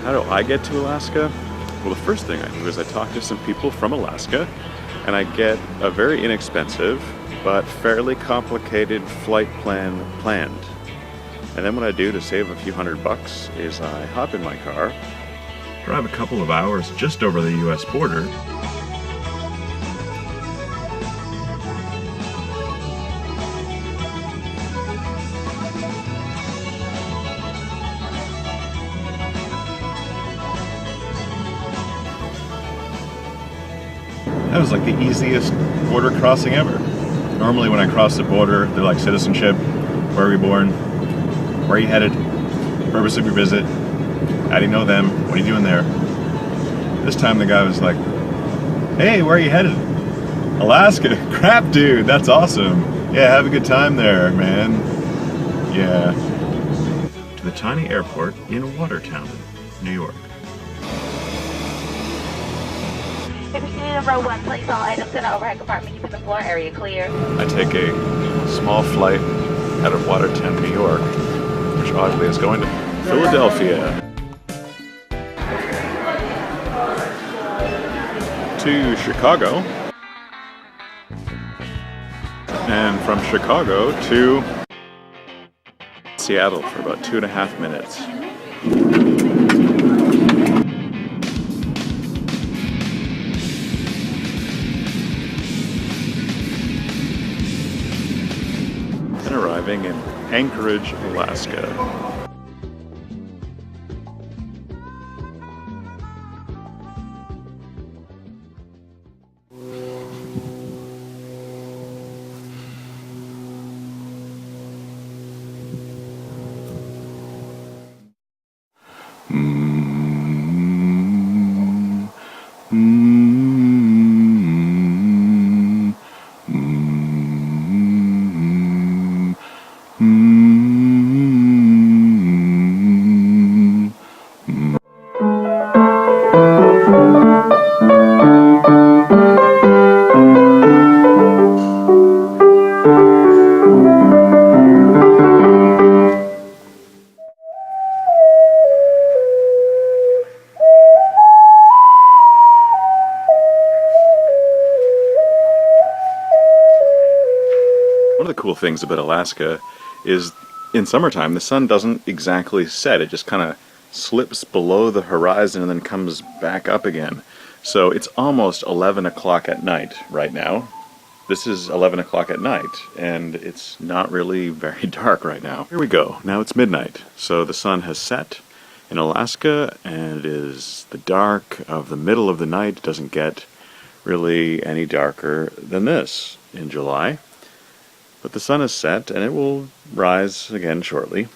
How do I get to Alaska? Well, the first thing I do is I talk to some people from Alaska, and I get a very inexpensive but fairly complicated flight plan planned. And then what I do to save a few $100 is I hop in my car, drive a couple of hours just over the US border, That was like the easiest border crossing ever. Normally when I cross the border, they're like citizenship, where were you born, where are you headed, purpose of your visit, how do you know them, what are you doing there? This time the guy was like, hey, where are you headed? Alaska. Crap, dude, that's awesome. Yeah, have a good time there, man. Yeah. To the tiny airport in Watertown, New York. If you need a row 1, place all items in the overhead compartment. Keep the floor area clear. I take a small flight out of Watertown, New York, which oddly is going to Philadelphia. To Chicago. And from Chicago to Seattle for about 2.5 minutes. Arriving in Anchorage, Alaska. One of the cool things about Alaska is in summertime the sun doesn't exactly set, it just kind of slips below the horizon and then comes back up again. So it's almost 11 o'clock at night right now. This is 11 o'clock at night and it's not really very dark right now. Here we go, now it's midnight. So the sun has set in Alaska and it is the dark of the middle of the night. It doesn't get really any darker than this in July. But the sun is set, and it will rise again shortly.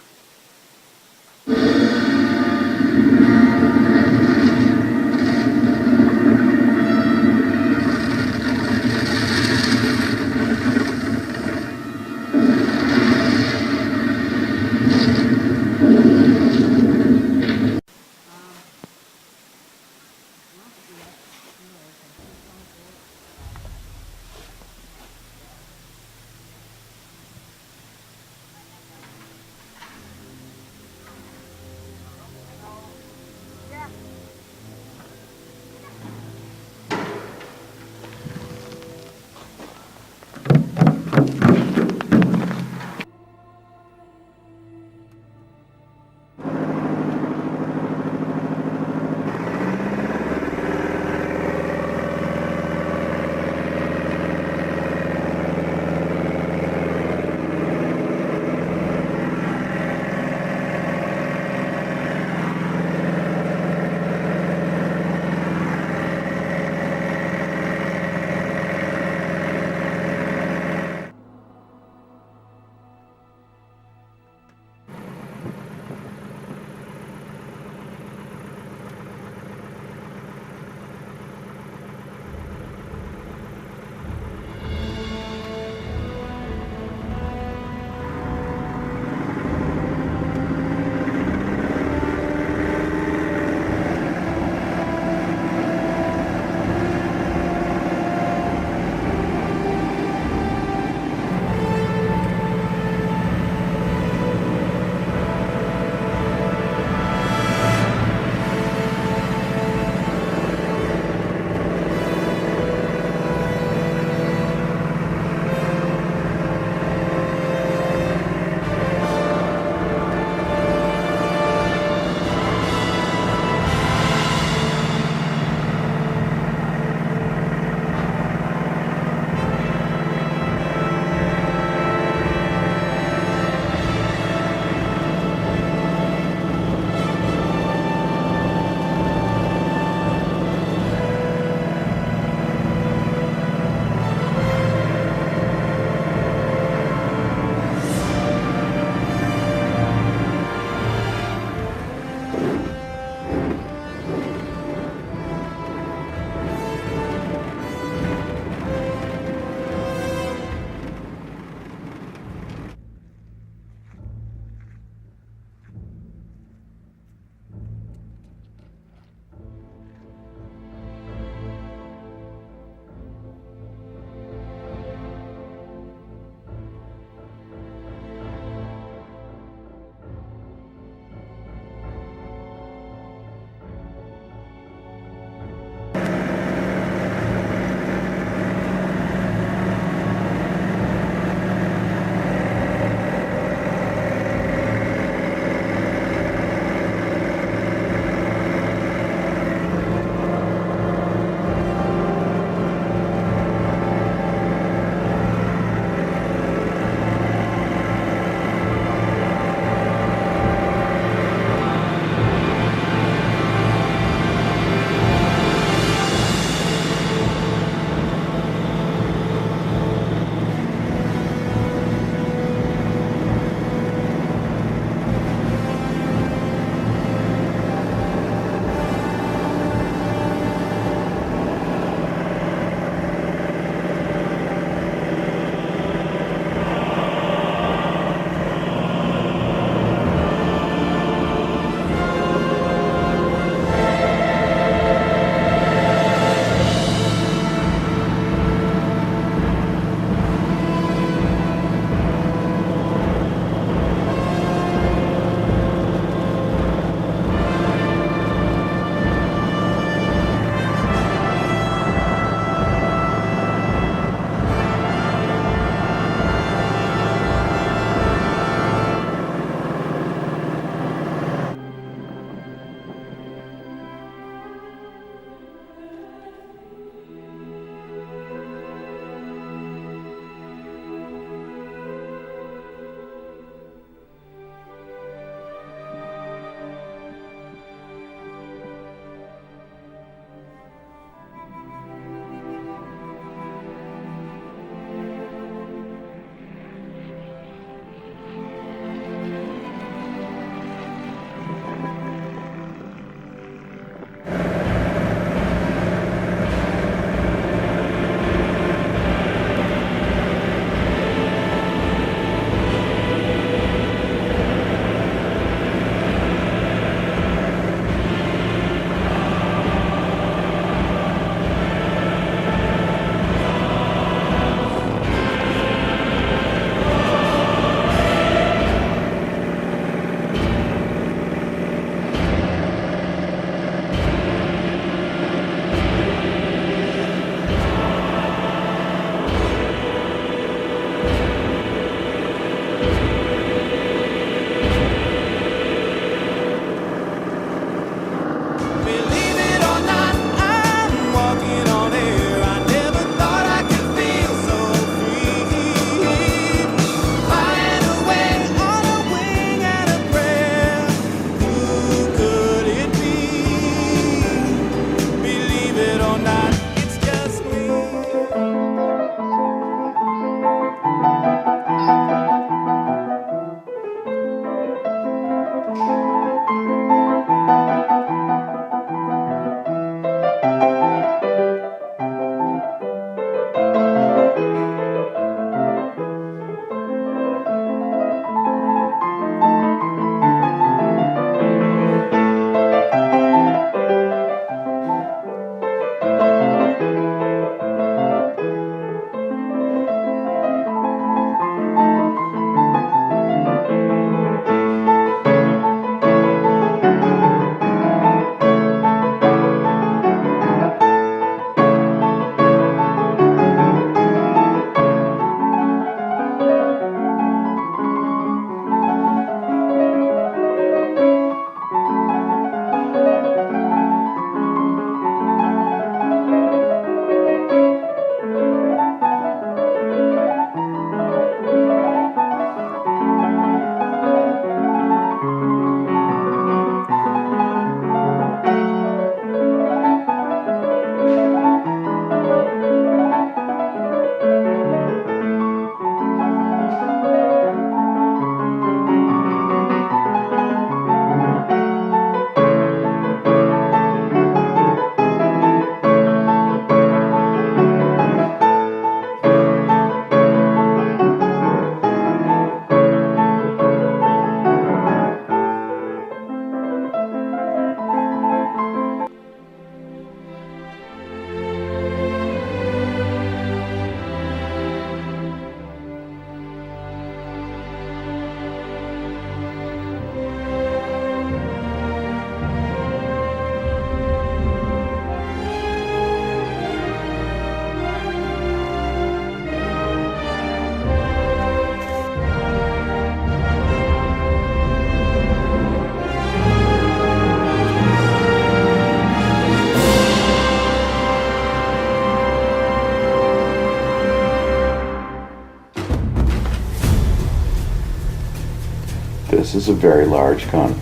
is a very large gun.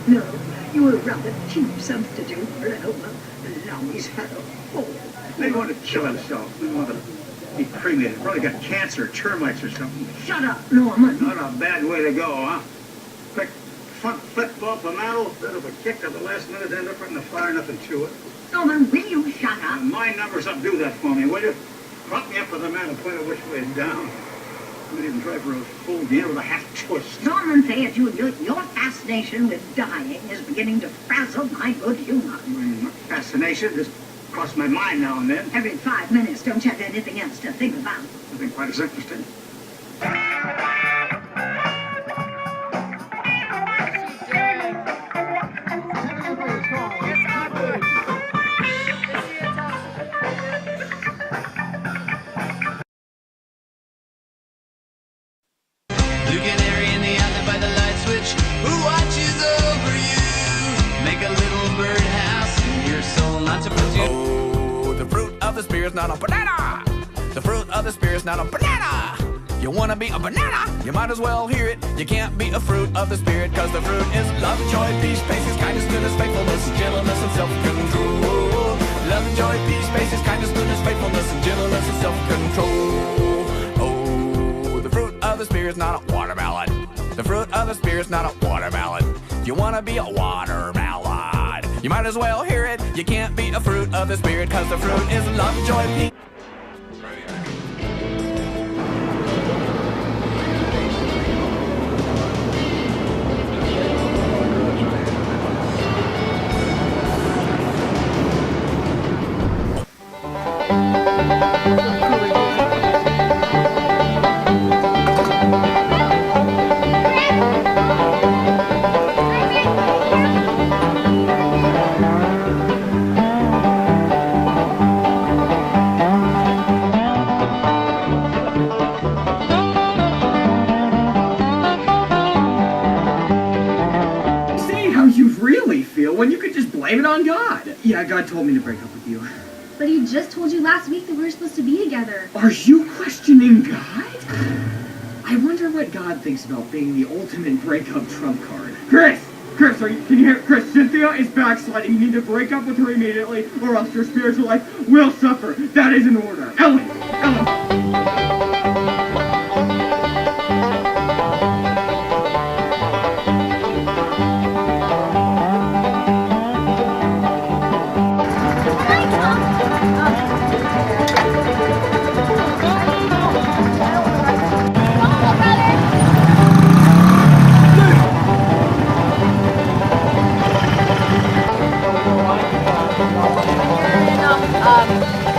No, you were rather cheap substitute for Elma. Now he's had a hole. They want to kill himself. They want to be cremated. Probably got cancer, termites or something. Shut up, Norman. Not a bad way to go, huh? Quick front flip off the mantle, bit of a kick at the last minute, end up in the fire, nothing to it. Norman, will you shut up? My number's up, do that for me, will you? Prop me up with the mantle, point it which way it's down. We didn't try for a full gear with a half twist. Norman Fayette Jr., your fascination with dying is beginning to frazzle my good humor. Fascination just crossed my mind now and then. Every 5 minutes, don't you have anything else to think about? Nothing quite as interesting. Luminary in the alley by the light switch, who watches over you? Make a little birdhouse in your soul, not to put you. Oh, the fruit of the spirit's not a banana. The fruit of the spirit's not a banana. You wanna be a banana? You might as well hear it. You can't be a fruit of the spirit, cause the fruit is love, joy, peace, patience, kindness, goodness, faithfulness, gentleness, and self-control. Love, joy, peace, patience, kindness, goodness, faithfulness, and gentleness, and self-control. The spirit's not a watermelon. The fruit of the spirit's not a watermelon. You wanna be a watermelon? You might as well hear it. You can't be a fruit of the spirit, cause the fruit is love, joy, peace. When you could just blame it on God. Yeah, God told me to break up with you. But he just told you last week that we were supposed to be together. Are you questioning God? I wonder what God thinks about being the ultimate breakup trump card. Chris, can you hear? Chris, Cynthia is backsliding. You need to break up with her immediately, or else your spiritual life will suffer. That is an order. Ellen.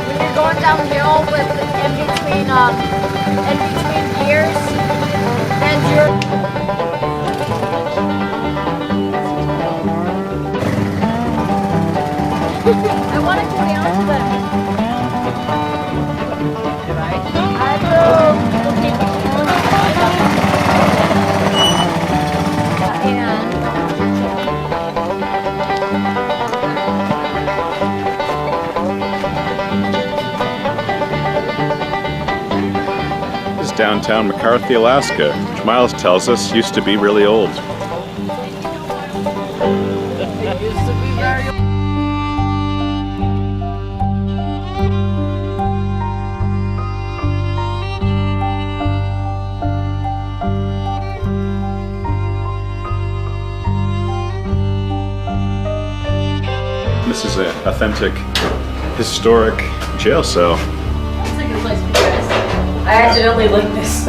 When you're going downhill with in between gears, and you're I want to go down to the Downtown McCarthy, Alaska, which Miles tells us used to be really old. This is an authentic, historic jail cell. It's a good place for this. I accidentally licked this.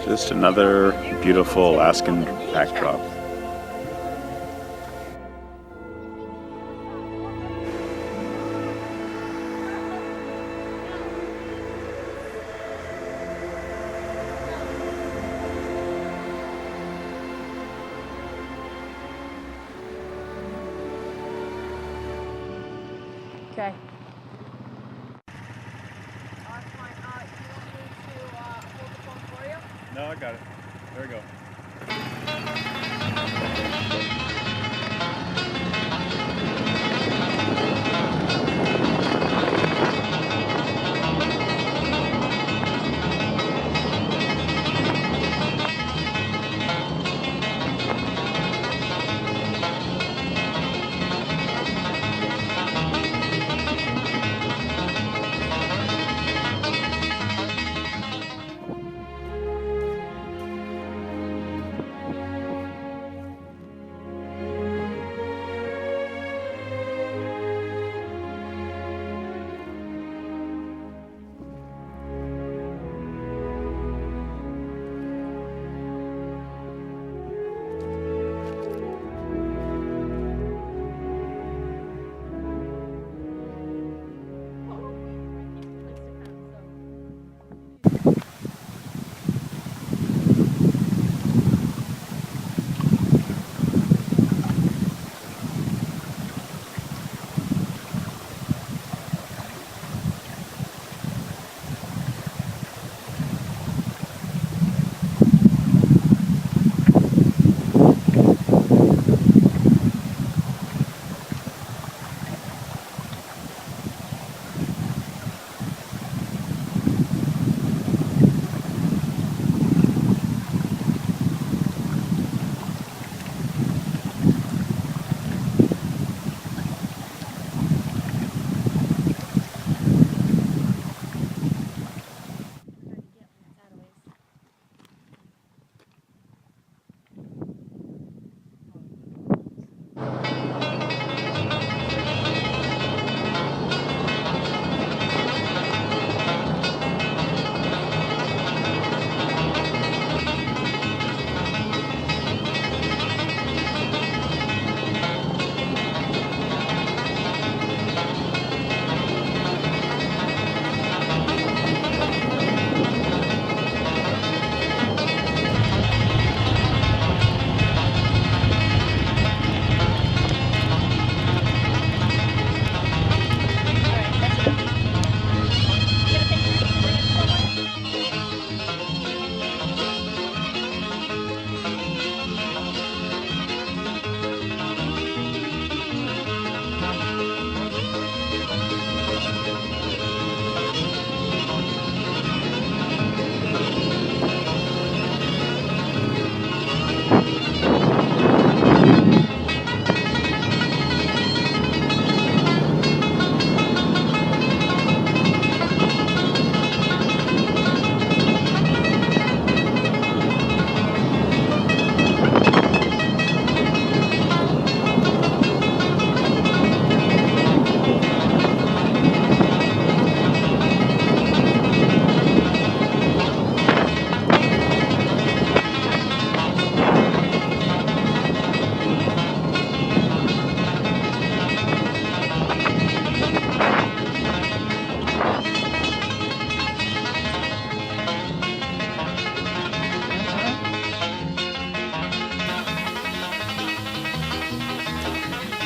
Just another beautiful Alaskan backdrop. Okay. No, I got it. There we go.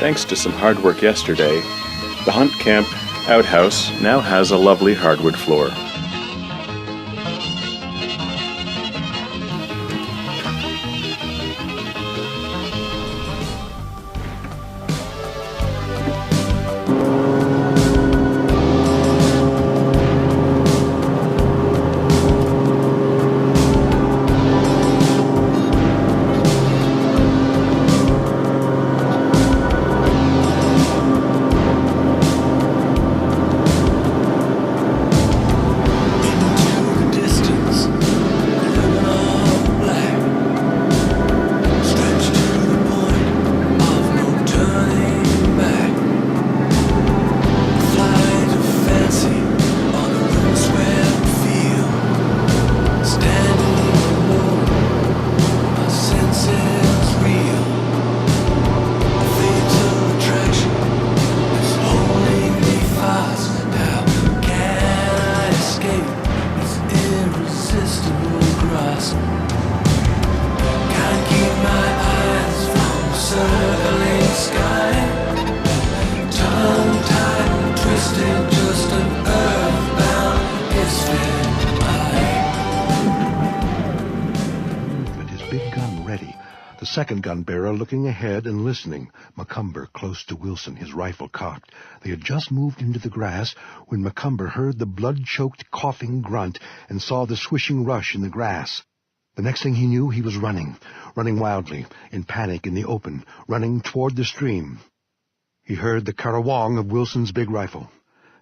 Thanks to some hard work yesterday, the Hunt Camp outhouse now has a lovely hardwood floor. second gun bearer looking ahead and listening, Macomber close to Wilson, his rifle cocked. They had just moved into the grass when Macomber heard the blood-choked coughing grunt and saw the swishing rush in the grass. The next thing he knew, he was running wildly, in panic in the open, running toward the stream. He heard the carawong of Wilson's big rifle,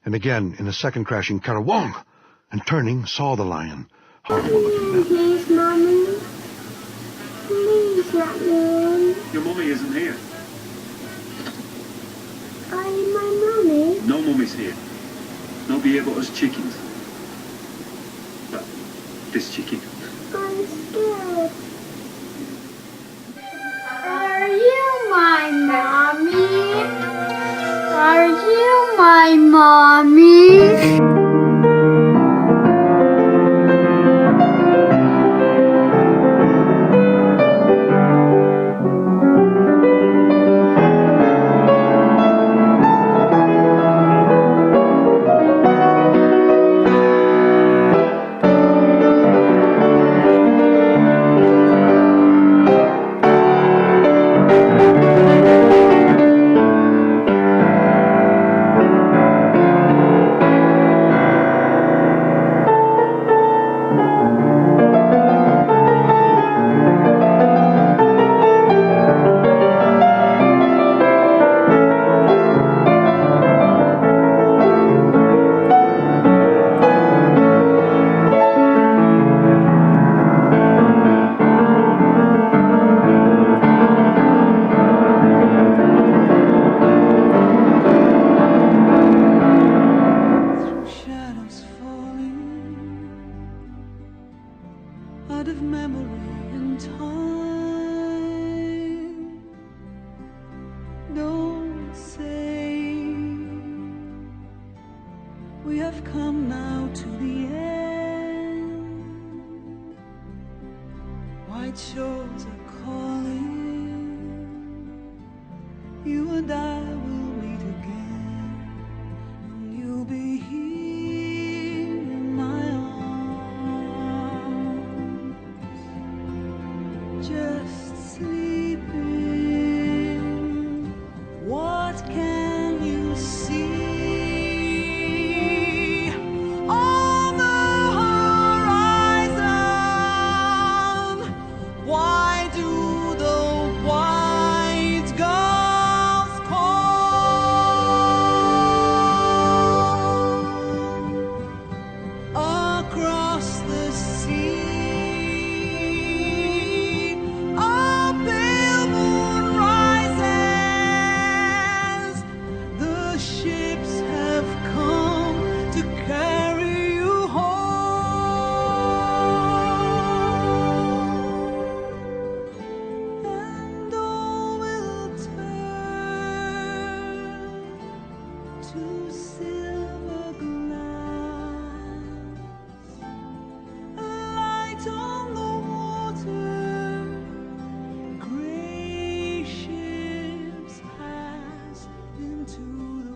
and again, in a second crashing carawong, and turning, saw the lion. Horrible looking. Please, Mommy. Please, not me. Your mummy isn't here. Are you my mommy? No mummy's here. Nobody here but us chickens. Well, this chicken. I'm scared. Are you my mommy? Are you my mommy? Out of memory and time, don't say we have come now to the end. White shores are calling, you and I will meet again, and you'll be here in my arms, just sleeping. What can you see on the horizon? Why do the white gulls call across the sea? A pale moon rises. The ships have come to carry you home, and all will turn to silver glass. A light on the water, gray ships pass into the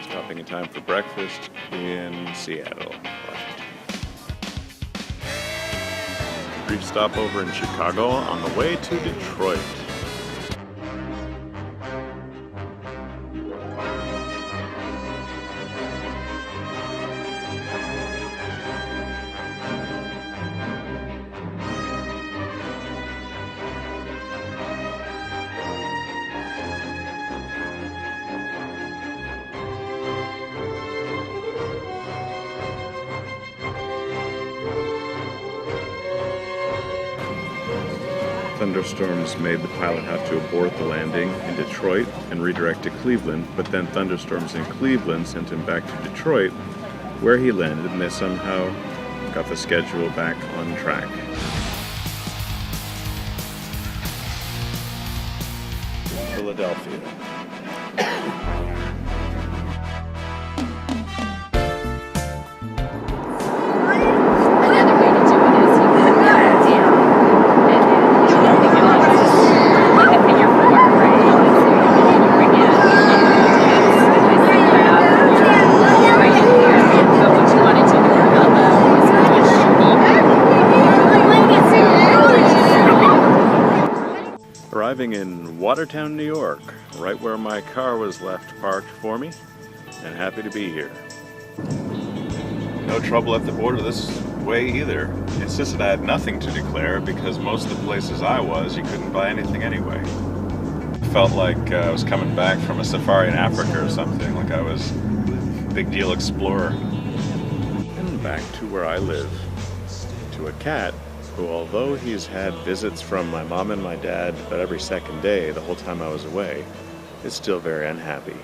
Stopping in time for breakfast in Seattle, Washington. Brief stopover in Chicago on the way to Detroit. Thunderstorms made the pilot have to abort the landing in Detroit and redirect to Cleveland, but then thunderstorms in Cleveland sent him back to Detroit, where he landed, and they somehow got the schedule back on track. Philadelphia. living in Watertown, New York, right where my car was left parked for me, and happy to be here. No trouble at the border this way either. It's just that I had nothing to declare because most of the places I was, you couldn't buy anything anyway. Felt like I was coming back from a safari in Africa or something, like I was a big deal explorer. And back to where I live, to a cat who, although he's had visits from my mom and my dad about every second day the whole time I was away, is still very unhappy.